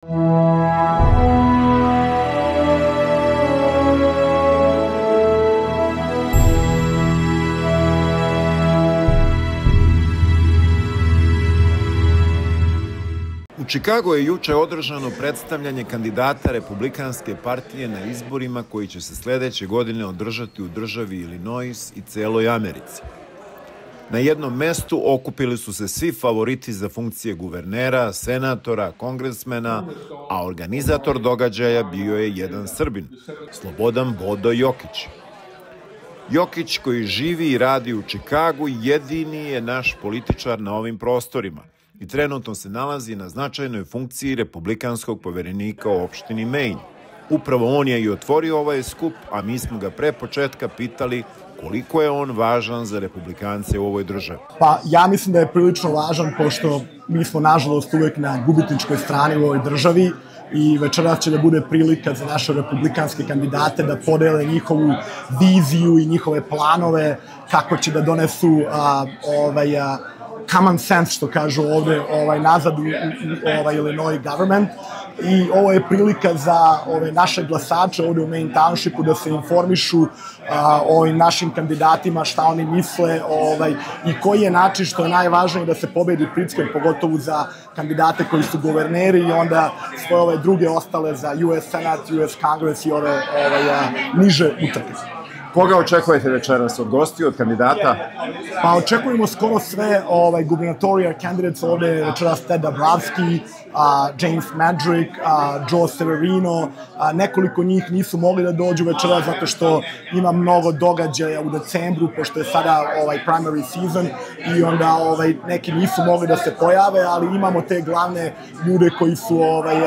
U Čikagu je juče održano predstavljanje kandidata Republikanske partije na izborima koji će se sledeće godine održati u državi Ilinois i celoj Americi. Na jednom mestu okupili su se svi favoriti za funkcije guvernera, senatora, kongresmena, a organizator događaja bio je jedan Srbin, Slobodan Bodo Jokić. Jokić, koji živi i radi u Čikagu, jedini je naš političar na ovim prostorima i trenutno se nalazi na značajnoj funkciji republikanskog poverenika u opštini Maine. Upravo on je i otvorio ovaj skup, a mi smo ga pre početka pitali koliko je on važan za republikance u ovoj državi. Pa ja mislim da je prilično važan, pošto mi smo nažalost uvek na gubitničkoj strani u ovoj državi i večeras će da bude prilika za naše republikanske kandidate da podele njihovu viziju i njihove planove, kako će da donesu common sense, što kažu ovde, nazad u Illinois government. I ovo je prilika za naše glasače ovde u Maine Townshipu da se informišu o ovim našim kandidatima, šta oni misle i koji je način, što je najvažnije, da se pobedi pritisak, pogotovo za kandidate koji su guverneri i onda svoje ove druge ostale za US Senat, US Congress i ove niže utrke. Koga očekujete večeras od gostiju, od kandidata? Pa očekujemo skoro sve gubernatorial candidates ovde večeras, Ted Dabrowski, James Madrick, Joe Severino. Nekoliko njih nisu mogli da dođu večeras zato što ima mnogo događaja u decembru, pošto je sada primary season i onda neki nisu mogli da se pojave, ali imamo te glavne ljude koji su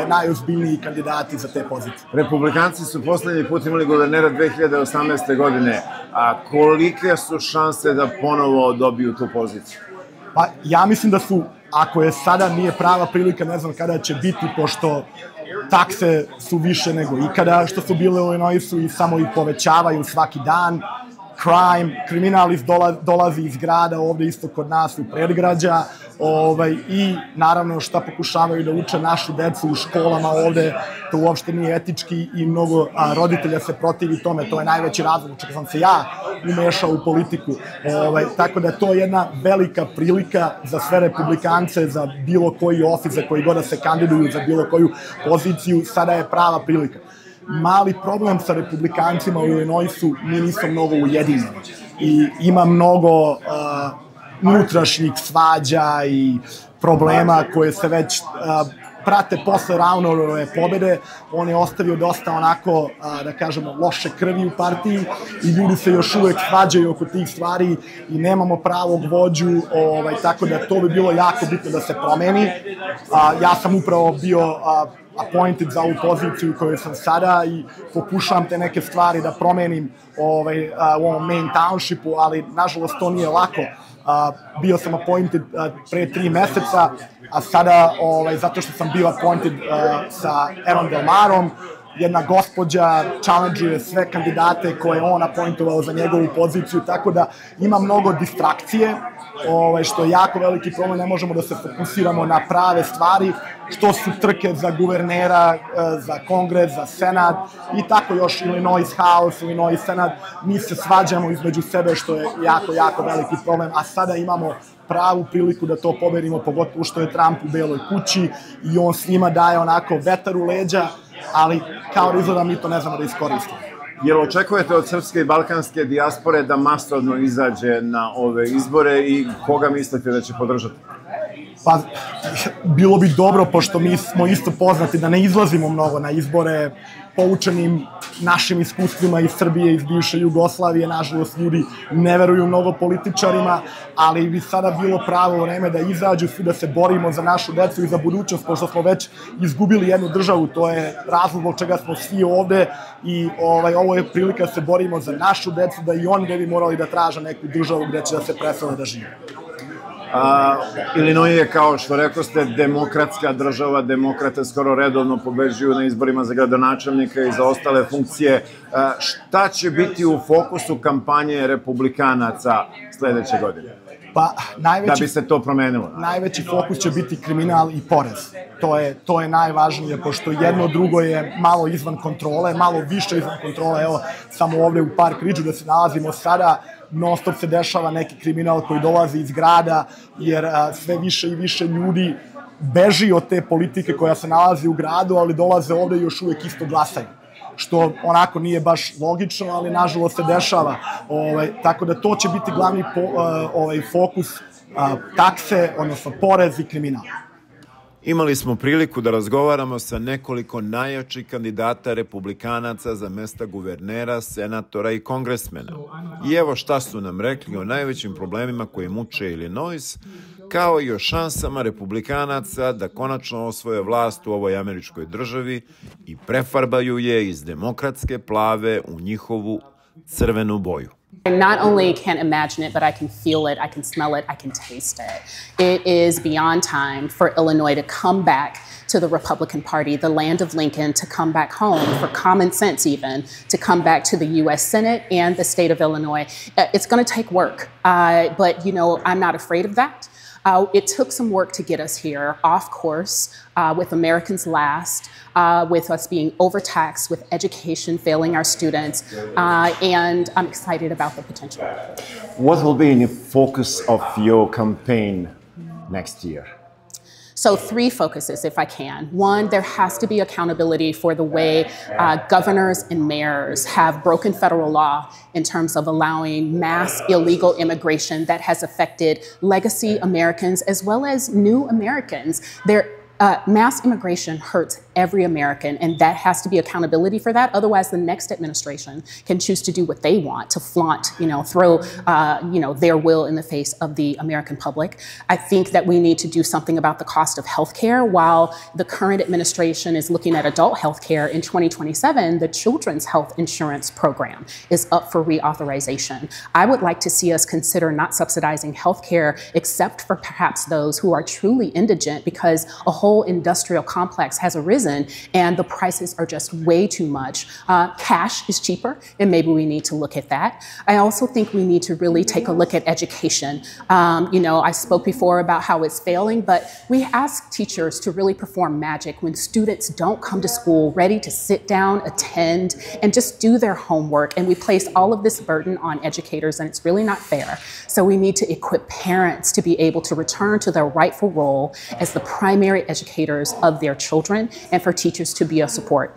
najozbiljniji kandidati za te pozicije. Republikanci su poslednji put imali guvernera 2018. godine. A kolike su šanse da ponovo dobiju tu poziciju? Pa ja mislim da su, ako je sada nije prava prilika, ne znam kada će biti, pošto takse su više nego ikada što su bile u Illinoisu i samo ih povećavaju svaki dan. Kriminal dolazi iz grada ovde isto kod nas u predgrađa i naravno šta pokušavaju da uče našu decu u školama ovde, to uopšte nije etički i mnogo roditelja se protivi tome, to je najveći razlog čak sam se ja umešao u politiku, tako da to je jedna velika prilika za sve republikance, za bilo koji ofis, za koji god da se kandiduju, za bilo koju poziciju, sada je prava prilika. Mali problem sa republikancima u Illinoisu, mi nismo mnogo ujedinjeni i ima mnogo unutrašnjih svađa i problema koje se već prate posle Raunove pobede. On je ostavio dosta onako, da kažemo, loše krvi u partiji i ljudi se još uvek svađaju oko tih stvari i nemamo pravog vođu, tako da to bi bilo jako bitno da se promeni. Ja sam upravo bio appointed za ovu poziciju u kojoj sam sada i pokušavam te neke stvari da promenim u ovom Maine Townshipu, ali nažalost to nije lako. Bio sam appointed pre 3 meseca, a sada, zato što sam bio appointed sa Aaron Delmarom, jedna gospođa challengeuje sve kandidate koje je on appointovao za njegovu poziciju, tako da ima mnogo distrakcije, što je jako veliki problem, ne možemo da se fokusiramo na prave stvari, što su trke za guvernera, za kongres, za senat i tako još Illinois House, Illinois Senat, mi se svađamo između sebe, što je jako, jako veliki problem, a sada imamo pravu priliku da to pobedimo, pogotovo što je Trump u Beloj kući i on svima daje onako vetar u leđa, ali kao da izgleda mi to ne znamo da iskoristimo. Jel očekujete od srpske i balkanske dijaspore da masovno izađe na ove izbore i koga mislite da će podržati? Pa, bilo bi dobro, pošto mi smo isto poznati da ne izlazimo mnogo na izbore, poučenim našim iskustvima iz Srbije, iz bivše Jugoslavije, nažalost ljudi ne veruju mnogo političarima, ali bi sada bilo pravo vreme da izađu svi, da se borimo za našu decu i za budućnost, pošto smo već izgubili jednu državu, to je razlog zbog čega smo svi ovde i ovo je prilika da se borimo za našu decu, da i oni ne bi morali da traže neku državu gde će da se presele da žive. Ilinois je, kao što rekoste, demokratska država, demokrate skoro redovno pobeđuju na izborima za gradonačelnika i za ostale funkcije. Šta će biti u fokusu kampanje republikanaca sledeće godine? Pa, da bi se to promenilo? Najveći fokus će biti kriminal i porez. To je najvažnije, pošto jedno drugo je malo izvan kontrole, malo više izvan kontrole. Evo, samo ovde u Park Ridgeu da se nalazimo sada, non stop se dešava neki kriminal koji dolazi iz grada, jer sve više i više ljudi beži od te politike koja se nalazi u gradu, ali dolaze ovde i još uvek isto glasaju. Što onako nije baš logično, ali nažalost se dešava. Tako da to će biti glavni fokus takse, odnosno porez i kriminal. Imali smo priliku da razgovaramo sa nekoliko najjačih kandidata republikanaca za mesta guvernera, senatora i kongresmena. I evo šta su nam rekli o najvećim problemima koji muče Ilinois, kao i o šansama republikanaca da konačno osvoje vlast u ovoj američkoj državi i prefarbaju je iz demokratske plave u njihovu crvenu boju. I not only can't imagine it, but I can feel it, I can smell it, I can taste it. It is beyond time for Illinois to come back to the Republican Party, the land of Lincoln, to come back home, for common sense even, to come back to the U.S. Senate and the state of Illinois. It's going to take work, but, you know, I'm not afraid of that. It took some work to get us here, off course, with Americans Last, with us being overtaxed, with education failing our students, and I'm excited about the potential. What will be in the focus of your campaign next year? So 3 focuses, if I can. 1, there has to be accountability for the way governors and mayors have broken federal law in terms of allowing mass illegal immigration that has affected legacy Americans as well as new Americans. Mass immigration hurts every American, and that has to be accountability for that. Otherwise, the next administration can choose to do what they want, to flaunt, throw, their will in the face of the American public. I think that we need to do something about the cost of health care. While the current administration is looking at adult health care, in 2027, the Children's Health Insurance Program is up for reauthorization. I would like to see us consider not subsidizing health care except for perhaps those who are truly indigent, because a whole industrial complex has arisen and the prices are just way too much. Cash is cheaper, and maybe we need to look at that. I also think we need to really take a look at education. I spoke before about how it's failing, but we ask teachers to really perform magic when students don't come to school ready to sit down, attend, and just do their homework. And we place all of this burden on educators, and it's really not fair. So we need to equip parents to be able to return to their rightful role as the primary educators of their children, and for teachers to be a support.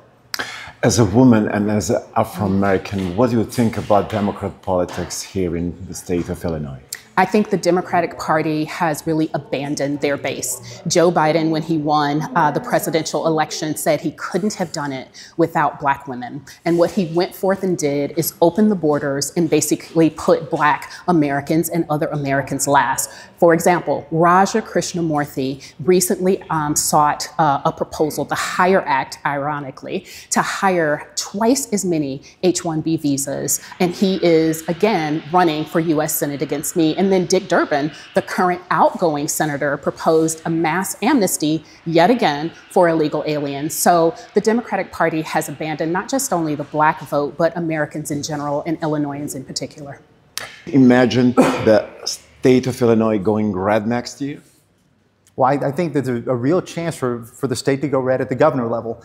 As a woman and as an Afro-American, what do you think about Democrat politics here in the state of Illinois? I think the Democratic Party has really abandoned their base. Joe Biden, when he won the presidential election, said he couldn't have done it without Black women. And what he went forth and did is open the borders and basically put Black Americans and other Americans last. For example, Raja Krishnamurthy recently sought a proposal, the HIRE Act, ironically, to hire twice as many H-1B visas. And he is, again, running for U.S. Senate against me. And then Dick Durbin, the current outgoing senator, proposed a mass amnesty, yet again, for illegal aliens. So the Democratic Party has abandoned not just only the Black vote, but Americans in general, and Illinoisans in particular. Imagine the state of Illinois going red next year? Well, I think there's a real chance for the state to go red at the governor level.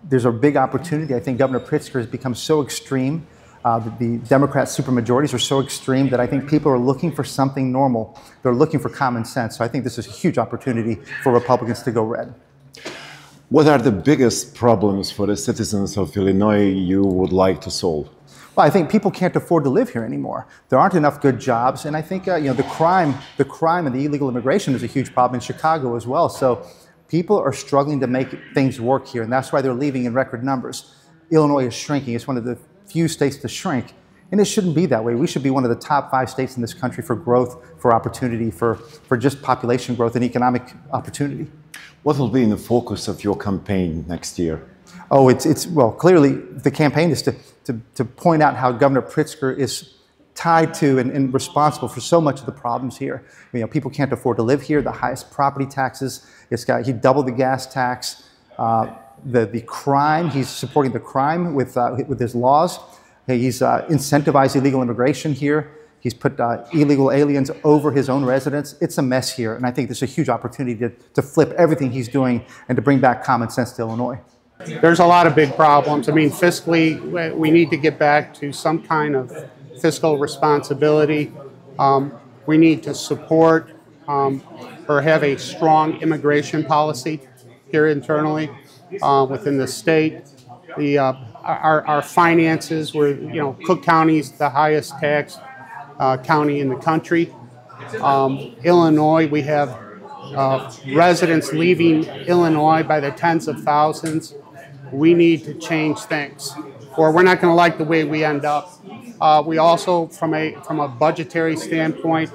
There's a big opportunity. I think Governor Pritzker has become so extreme. The Democrat supermajorities are so extreme that I think people are looking for something normal. They're looking for common sense. So I think this is a huge opportunity for Republicans to go red. What are the biggest problems for the citizens of Illinois you would like to solve? Well, I think people can't afford to live here anymore. There aren't enough good jobs, and I think the crime and the illegal immigration is a huge problem in Chicago as well. So people are struggling to make things work here, and that's why they're leaving in record numbers. Illinois is shrinking. It's one of the few states to shrink, and it shouldn't be that way. We should be one of the top 5 states in this country for growth, for opportunity, for just population growth and economic opportunity. What will be in the focus of your campaign next year? Oh, well, clearly the campaign is to point out how Governor Pritzker is tied to and responsible for so much of the problems here. People can't afford to live here. The highest property taxes. He doubled the gas tax. The crime. He's supporting the crime with his laws. He's incentivized illegal immigration here. He's put illegal aliens over his own residence. It's a mess here, and I think there's a huge opportunity to flip everything he's doing and to bring back common sense to Illinois. There's a lot of big problems. I mean, fiscally, we need to get back to some kind of fiscal responsibility. We need to support or have a strong immigration policy here internally within the state. Our finances, Cook County is the highest tax county in the country. Illinois, we have residents leaving Illinois by the tens of thousands. We need to change things, or we're not going to like the way we end up. We also, from a budgetary standpoint,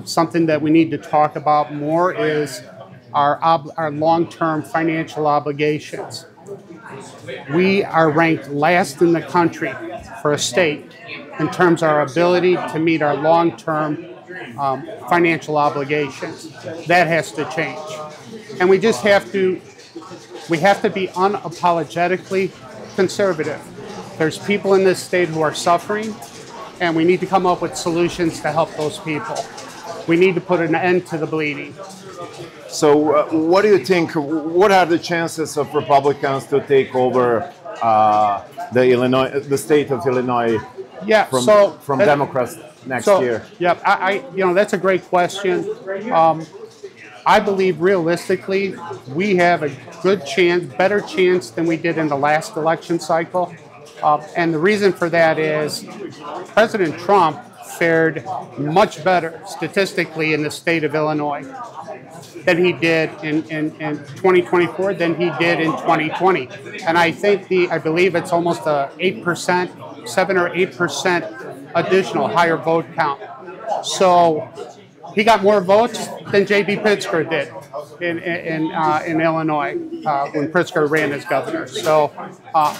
something that we need to talk about more is our long-term financial obligations. We are ranked last in the country for a state in terms of our ability to meet our long-term financial obligations. That has to change. And we just have to be unapologetically conservative. There's people in this state who are suffering, and we need to come up with solutions to help those people. We need to put an end to the bleeding. So what do you think, what are the chances of Republicans to take over the state of Illinois from Democrats next year? Yeah, that's a great question. I believe realistically we have a good chance, better chance than we did in the last election cycle. And the reason for that is President Trump fared much better statistically in the state of Illinois than he did in 2024 than he did in 2020. And I believe it's almost a 8%, 7 or 8% additional higher vote count. So he got more votes than J.B. Pritzker did in Illinois when Pritzker ran as governor. So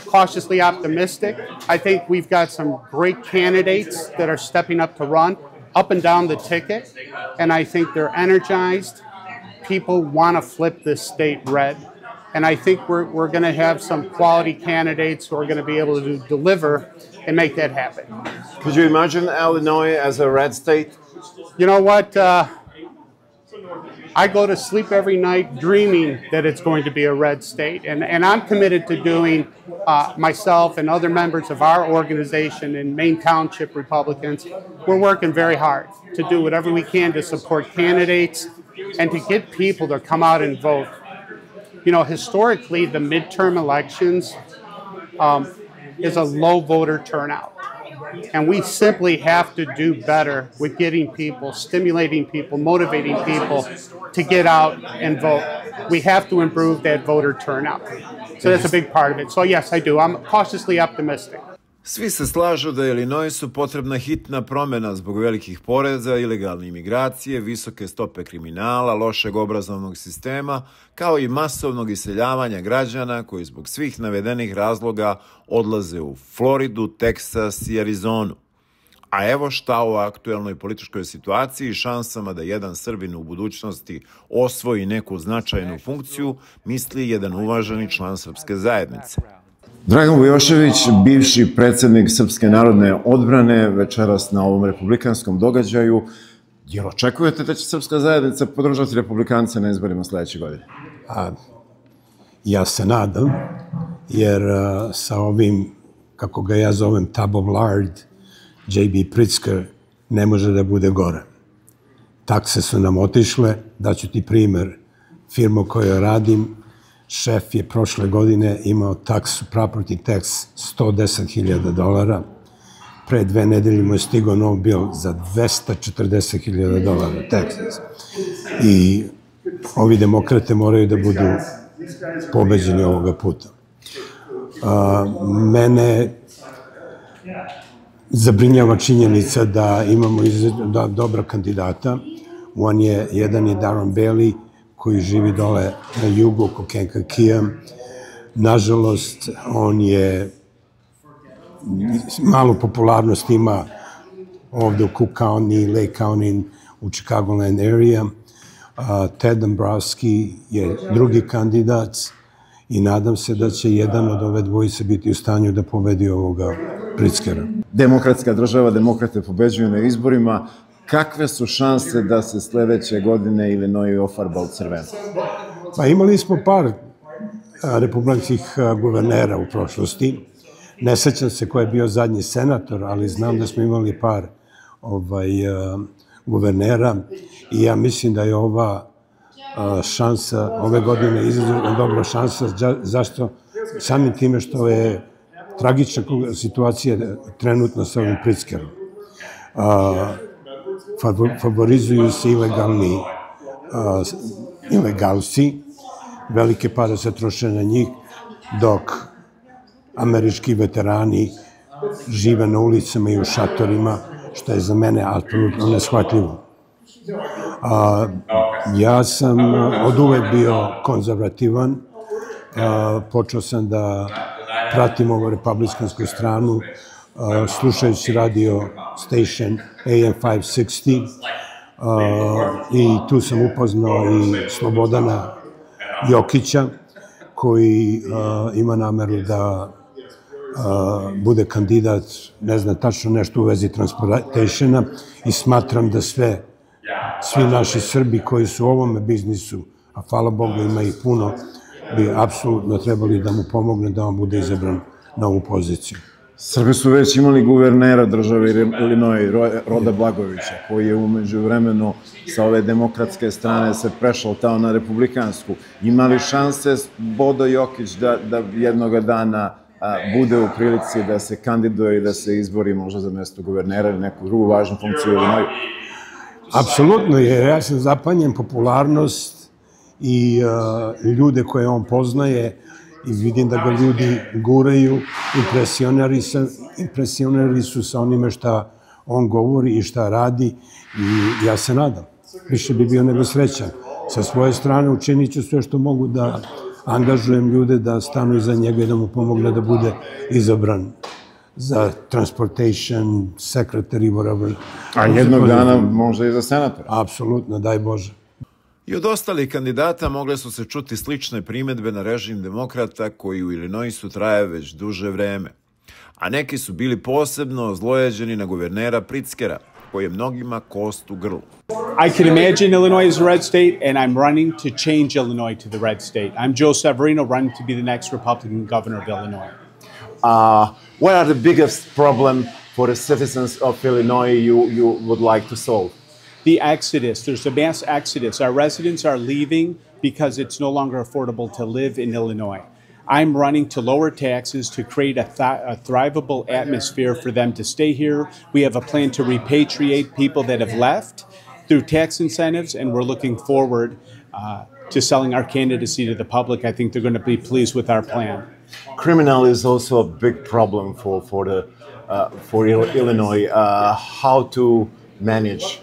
cautiously optimistic. I think we've got some great candidates that are stepping up to run up and down the ticket, and I think they're energized. People want to flip this state red, and I think we're going to have some quality candidates who are going to be able to deliver and make that happen. Could you imagine Illinois as a red state? You know what? I go to sleep every night dreaming that it's going to be a red state. And I'm committed to doing, myself and other members of our organization in Maine Township Republicans, we're working very hard to do whatever we can to support candidates and to get people to come out and vote. You know, historically, the midterm elections is a low voter turnout. And we simply have to do better with getting people, stimulating people, motivating people to get out and vote. We have to improve that voter turnout. So that's a big part of it. So yes, I do. I'm cautiously optimistic. Svi se slažu da je Ilinoisu potrebna hitna promjena zbog velikih poreza, ilegalne imigracije, visoke stope kriminala, lošeg obrazovnog sistema, kao i masovnog iseljavanja građana koji zbog svih navedenih razloga odlaze u Floridu, Teksas i Arizonu. A evo šta o aktuelnoj političkoj situaciji i šansama da jedan Srbin u budućnosti osvoji neku značajnu funkciju misli jedan uvaženi član srpske zajednice. Dragan Vujošević, bivši predsjednik Srpske narodne odbrane, večeras na ovom republikanskom događaju. Jel očekujete da će Srpska zajednica podržati Republikance na izborima sledeće godine? Ja se nadam, jer sa ovim, kako ga ja zovem, tab of lard, J.B. Pritzker, ne može da bude gore. Takse su nam otišle, daću ti primer. Firma kojoj radim, šef je prošle godine imao taksu, property tax, $110.000. Pre 2 nedelje mu je stigao nov bil za $240.000 taxes. I ovi demokrate moraju da budu pobeđeni ovoga puta. Mene zabrinjava činjenica da imamo dobra kandidata. Jedan je Darren Bailey, koji živi dole na jugu oko Kankakija. Nažalost, on je malu popularnost ima ovde u Cook County, Lake County, u Chicagoland area. Ted Dombrowski je drugi kandidat i nadam se da će jedan od ove dvojice biti u stanju da pobedi ovoga Pritzkera. Demokratska država, demokrate pobeđuju na izborima. Kakve su šanse da se sledeće godine Ilinois ofarba u crveno? Pa imali smo par republikanskih guvernera u prošlosti. Ne sećam se ko je bio zadnji senator, ali znam da smo imali par guvernera i ja mislim da je ova šansa, ove godine izuzetno dobra šansa. Zašto? Samim time što je tragična situacija trenutno sa ovim Pritzkerom. Favorizuju se ilegalci, velike pare se troše na njih, dok američki veterani žive na ulicama i u šatorima, što je za mene apsolutno neshvatljivo. Ja sam od uvek bio konzervativan, počeo sam da pratim ovu republikansku stranu, slušajući radio station AM 560 i tu sam upoznao i Slobodana Jokića, koji ima nameru da bude kandidat, ne znam tačno nešto u vezi transportationa, i smatram da svi naši Srbi koji su u ovome biznisu, a hvala Bogu ima ih puno, bi apsolutno trebali da mu pomogne da on bude izabran na ovu poziciju. Srbi su već imali guvernera države Ilinois, Roda Blagojevića, koji je umeđu vremenu sa ove demokratske strane se prešao tamo na republikansku. Imali šanse Bodo Jokić da jednoga dana bude u prilici da se kandiduje i da se izbori možda za mesto guvernera ili neku drugu važnu funkciju u Ilinoisu? Apsolutno, jer ja sam zapanjen popularnost i ljude koje on poznaje i vidim da ga ljudi guraju, impresioneri su sa onime šta on govori i šta radi i ja se nadam. Više bi bio nego srećan. Sa svoje strane učinit ću sve što mogu da angažujem ljude da stanu iza njega i da mu pomogne da bude izabran za transportation, secretary, whatever. A jednog dana možda i za senatora. Apsolutno, daj Bože. I od ostalih kandidata mogle su se čuti slične primedbe na režim demokrata koji u Ilinoisu traje već duže vreme. A neki su bili posebno ozlojeđeni na guvernera Pritzkera, koji je mnogima kost u grlu. I can imagine Illinois as a red state, and I'm running to change Illinois to the red state. I'm Joe Severino, running to be the next Republican governor of Illinois. What are the biggest problem for the citizens of Illinois you would like to solve? The exodus. There's a mass exodus. Our residents are leaving because it's no longer affordable to live in Illinois. I'm running to lower taxes to create a thrivable atmosphere for them to stay here. We have a plan to repatriate people that have left through tax incentives, and we're looking forward to selling our candidacy to the public. I think they're going to be pleased with our plan. Criminal is also a big problem for Illinois. How to manage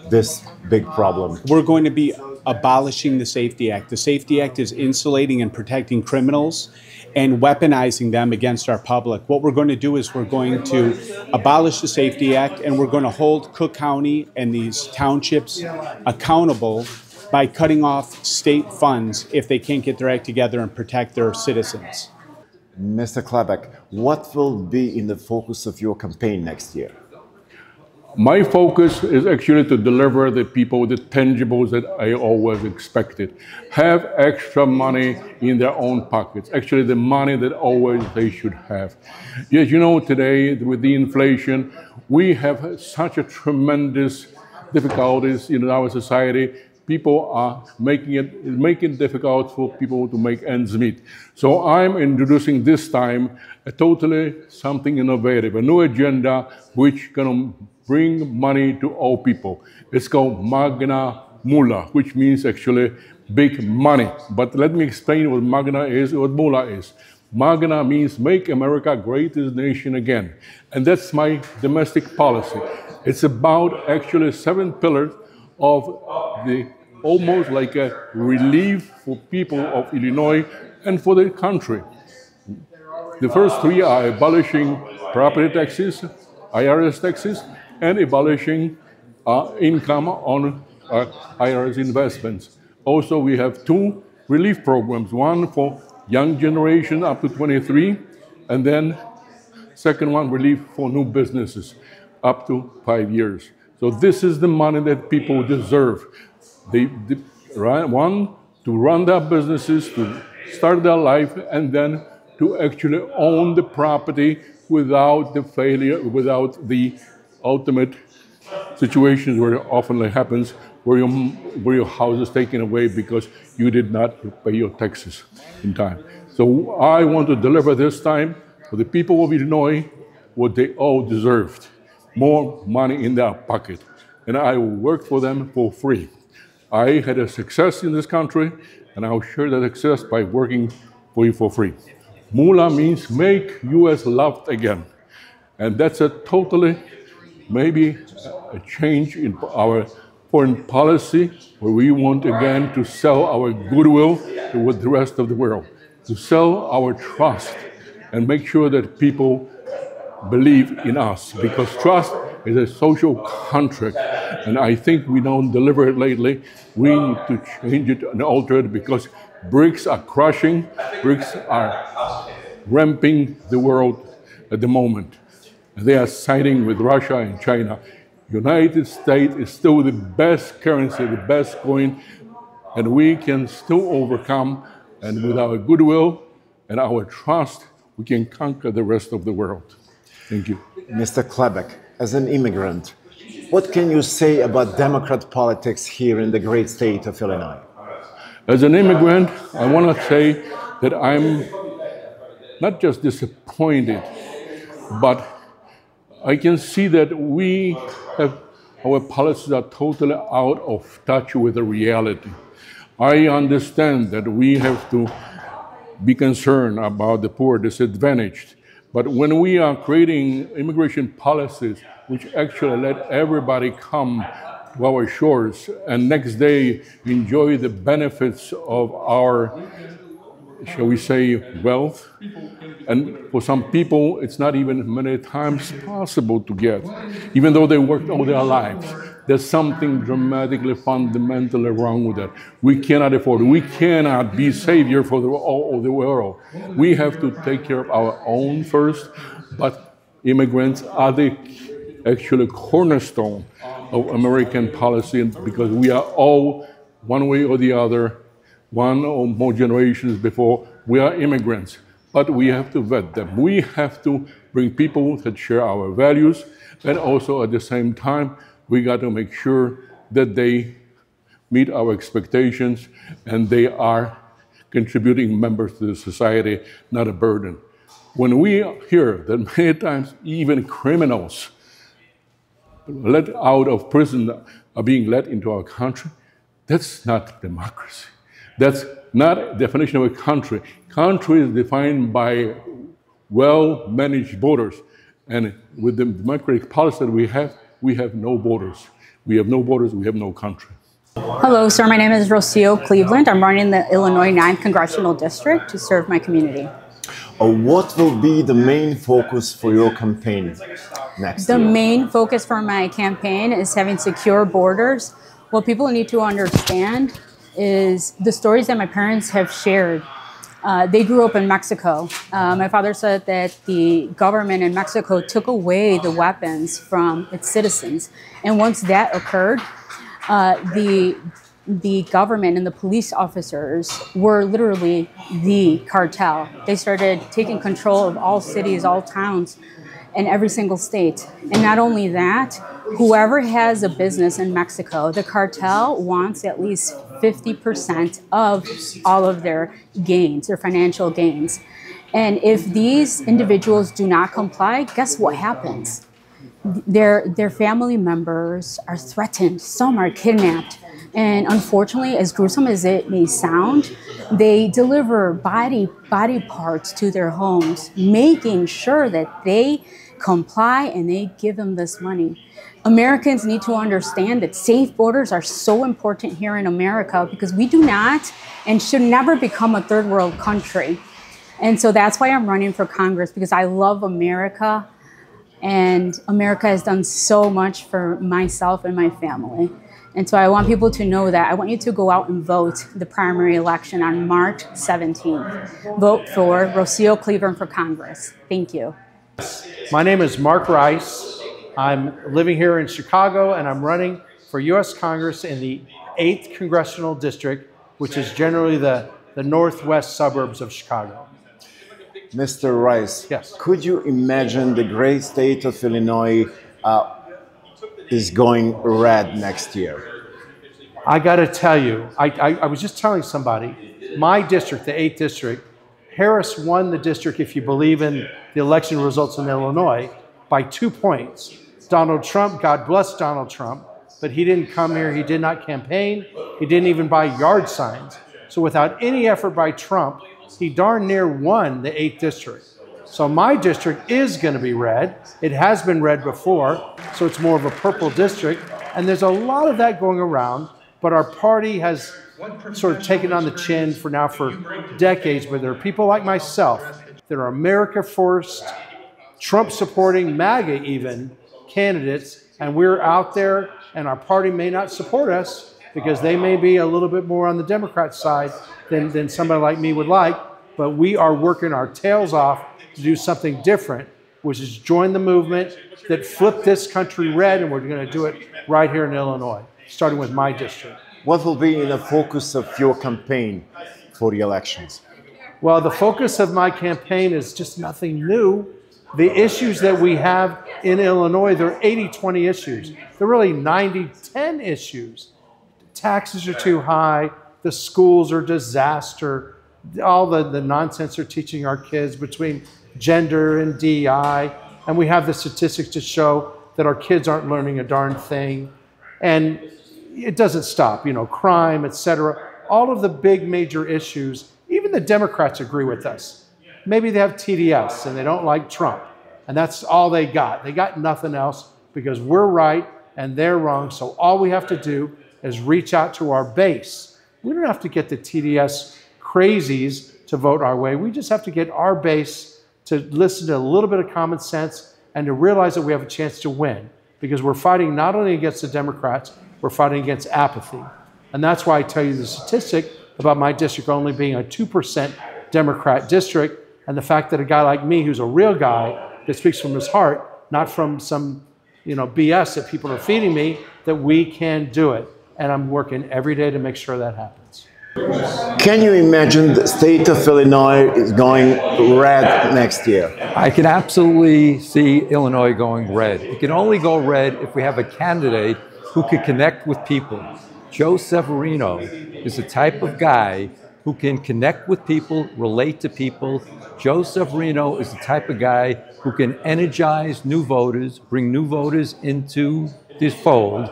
this big problem? We're going to be abolishing the Safety Act. The Safety Act is insulating and protecting criminals and weaponizing them against our public. What we're going to do is we're going to abolish the Safety Act, and we're going to hold Cook County and these townships accountable by cutting off state funds if they can't get their act together and protect their citizens. Mr. Klebeck, what will be in the focus of your campaign next year? My focus is actually to deliver the people the tangibles that I always expected. Have extra money in their own pockets, actually the money that always they should have. Yes, you know, today with the inflation, we have such a tremendous difficulties in our society. People are making it difficult for people to make ends meet. So I'm introducing this time a totally something innovative, a new agenda which can bring money to all people. It's called Magna Mula, which means actually big money. But let me explain what Magna is, what Mula is. Magna means make America great as a nation again. And that's my domestic policy. It's about actually 7 pillars of the almost like a relief for people of Illinois and for the country. The first 3 are abolishing property taxes, IRS taxes, and abolishing income on IRS investments. Also, we have 2 relief programs, one for young generation up to 23, and then second one, relief for new businesses up to 5 years. So this is the money that people deserve. One, to run their businesses, to start their life, and then to actually own the property without the failure, without the ultimate situations where it often happens, where your house is taken away because you did not pay your taxes in time. So I want to deliver this time for the people of Illinois what they all deserved, more money in their pocket. And I will work for them for free. I had a success in this country, and I'll share that success by working for you for free. Mula means make U.S. loved again. And that's a totally, maybe a change in our foreign policy, where we want again to sell our goodwill to the rest of the world, to sell our trust and make sure that people believe in us, because trust is a social contract, and I think we don't deliver it lately. We need to change it and alter it, because BRICS are crushing, BRICS are ramping the world at the moment. They are siding with Russia and China. United States is still the best currency, the best coin, and we can still overcome, and with our goodwill and our trust, we can conquer the rest of the world. Thank you. Mr. Klebeck, as an immigrant, what can you say about Democrat politics here in the great state of Illinois? As an immigrant, I want to say that I'm not just disappointed, but I can see that our policies are totally out of touch with the reality. I understand that we have to be concerned about the poor, disadvantaged, but when we are creating immigration policies which actually let everybody come to our shores and next day enjoy the benefits of our, shall we say, wealth, and for some people it's not even many times possible to get, even though they worked all their lives. There's something dramatically, fundamentally wrong with that. We cannot afford it. We cannot be savior for all of the world. We have to take care of our own first, but immigrants are the actually cornerstone of American policy, because we are all, one way or the other, one or more generations before, we are immigrants. But we have to vet them. We have to bring people that share our values, and also at the same time, we got to make sure that they meet our expectations and they are contributing members to the society, not a burden. When we hear that many times even criminals let out of prison are being let into our country, that's not democracy. That's not a definition of a country. Country is defined by well-managed borders. And with the democratic policy that we have no borders. We have no borders, we have no country. Hello, sir. My name is Rocio Cleveland. I'm running the Illinois 9th Congressional District to serve my community. What will be the main focus for your campaign next year? The main focus for my campaign is having secure borders. What people need to understand is the stories that my parents have shared. They grew up in Mexico. My father said that the government in Mexico took away the weapons from its citizens. And once that occurred, the government and the police officers were literally the cartel. They started taking control of all cities, all towns, in every single state. And not only that, whoever has a business in Mexico, the cartel wants at least 50% of all of their gains, their financial gains. And if these individuals do not comply, guess what happens? Their family members are threatened, some are kidnapped. And unfortunately, as gruesome as it may sound, they deliver body parts to their homes, making sure that they comply and they give them this money. Americans need to understand that safe borders are so important here in America, because we do not and should never become a third world country. And so that's why I'm running for Congress, because I love America, and America has done so much for myself and my family. And so I want people to know that. I want you to go out and vote the primary election on March 17th. Vote for Rocio Cleveland for Congress. Thank you. My name is Mark Rice. I'm living here in Chicago, and I'm running for U.S. Congress in the 8th Congressional District, which is generally the northwest suburbs of Chicago. Mr. Rice, yes. Could you imagine the great state of Illinois is going red next year? I got to tell you, I was just telling somebody, my district, the 8th District, Harris won the district, if you believe in the election results in Illinois, by 2 points. Donald Trump, God bless Donald Trump, but he didn't come here, he did not campaign, he didn't even buy yard signs. So without any effort by Trump, he darn near won the 8th District. So my district is going to be red. It has been red before, so it's more of a purple district. And there's a lot of that going around, but our party has sort of taken on the chin for decades, but there are people like myself that are America First, Trump-supporting, MAGA even, candidates, and we're out there, and our party may not support us because they may be a little bit more on the Democrat side than somebody like me would like, but we are working our tails off to do something different, which is join the movement that flipped this country red, and we're going to do it right here in Illinois, starting with my district. What will be in the focus of your campaign for the elections? Well, the focus of my campaign is just nothing new. The issues that we have in Illinois, they're 80-20 issues. They're really 90-10 issues. Taxes are too high. The schools are a disaster. All the nonsense they're teaching our kids between gender and DEI. And we have the statistics to show that our kids aren't learning a darn thing. And it doesn't stop, crime, etc. All of the big major issues, even the Democrats agree with us. Maybe they have TDS and they don't like Trump. And that's all they got. They got nothing else because we're right and they're wrong. So all we have to do is reach out to our base. We don't have to get the TDS crazies to vote our way. We just have to get our base to listen to a little bit of common sense and to realize that we have a chance to win because we're fighting not only against the Democrats, we're fighting against apathy. And that's why I tell you the statistic about my district only being a 2% Democrat district, and the fact that a guy like me, who's a real guy, that speaks from his heart, not from some BS that people are feeding me, that we can do it. And I'm working every day to make sure that happens. Can you imagine the state of Illinois is going red next year? I can absolutely see Illinois going red. It can only go red if we have a candidate who can connect with people. Joe Severino is the type of guy who can connect with people, relate to people. Joe Severino is the type of guy who can energize new voters, bring new voters into this fold.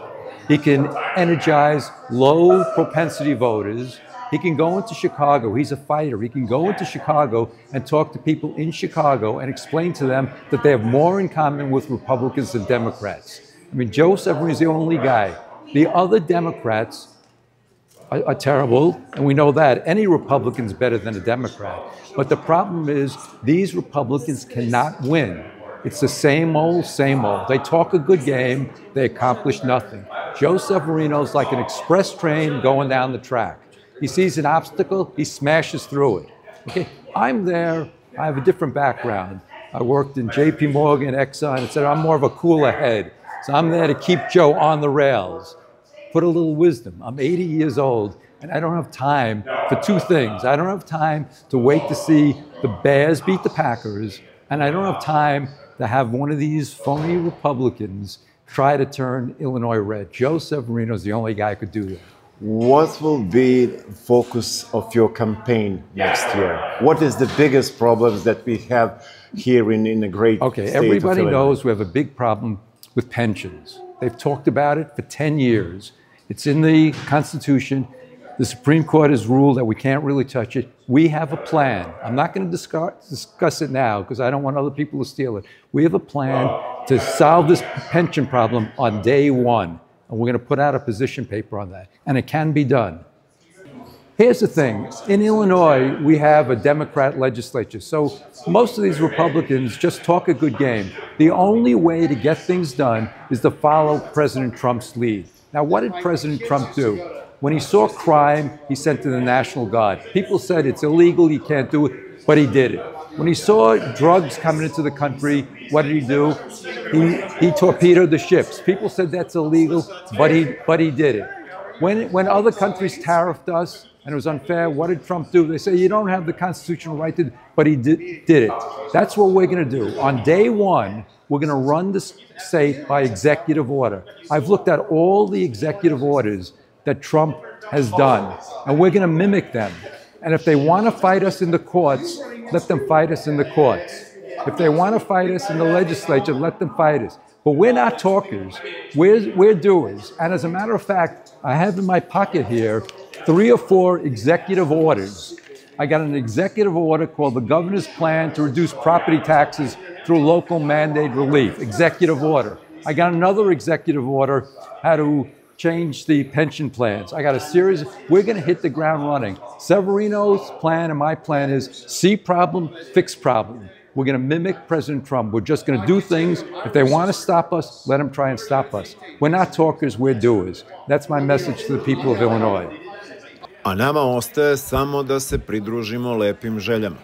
He can energize low propensity voters. He can go into Chicago. He's a fighter. He can go into Chicago and talk to people in Chicago and explain to them that they have more in common with Republicans than Democrats. I mean, Joe Severino is the only guy. The other Democrats are terrible, and we know that. Any Republican's better than a Democrat. But the problem is these Republicans cannot win. It's the same old, same old. They talk a good game, they accomplish nothing. Joe Severino's like an express train going down the track. He sees an obstacle, he smashes through it. Okay, I'm there, I have a different background. I worked in JP Morgan, Exxon, etc. I'm more of a cooler head. So I'm there to keep Joe on the rails. Put a little wisdom. I'm 80 years old, and I don't have time for two things. I don't have time to wait to see the Bears beat the Packers, and I don't have time to have one of these phony Republicans try to turn Illinois red. Joe Severino is the only guy who could do that. What will be the focus of your campaign next year? What is the biggest problems that we have here in the great state of Illinois? Okay, everybody knows we have a big problem with pensions. They've talked about it for 10 years. It's in the Constitution. The Supreme Court has ruled that we can't really touch it. We have a plan. I'm not going to discuss it now because I don't want other people to steal it. We have a plan to solve this pension problem on day one. And we're going to put out a position paper on that. And it can be done. Here's the thing. In Illinois, we have a Democrat legislature. So most of these Republicans just talk a good game. The only way to get things done is to follow President Trump's lead. Now, what did President Trump do? When he saw crime, he sent in the National Guard. People said it's illegal, you can't do it, but he did it. When he saw drugs coming into the country, what did he do? He torpedoed the ships. People said that's illegal, but he did it. When other countries tariffed us and it was unfair, what did Trump do? They say you don't have the constitutional right to, but he did it. That's what we're going to do. On day one, we're going to run the state by executive order. I've looked at all the executive orders that Trump has done, and we're going to mimic them. And if they want to fight us in the courts, let them fight us in the courts. If they want to fight us in the legislature, let them fight us. But we're not talkers, we're doers. And as a matter of fact, I have in my pocket here 3 or 4 executive orders. I got an executive order called the Governor's Plan to Reduce Property Taxes Through Local Mandate Relief, executive order. I got another executive order, how to change the pension plans. I got a series, we're going to hit the ground running. Severino's plan and my plan is see problem, fix problem. We're going to mimic President Trump. We're just going to do things. If they want to stop us, let them try and stop us. We're not talkers, we're doers. That's my message to the people of Illinois. A nama ostaje samo da se pridružimo lepim željama.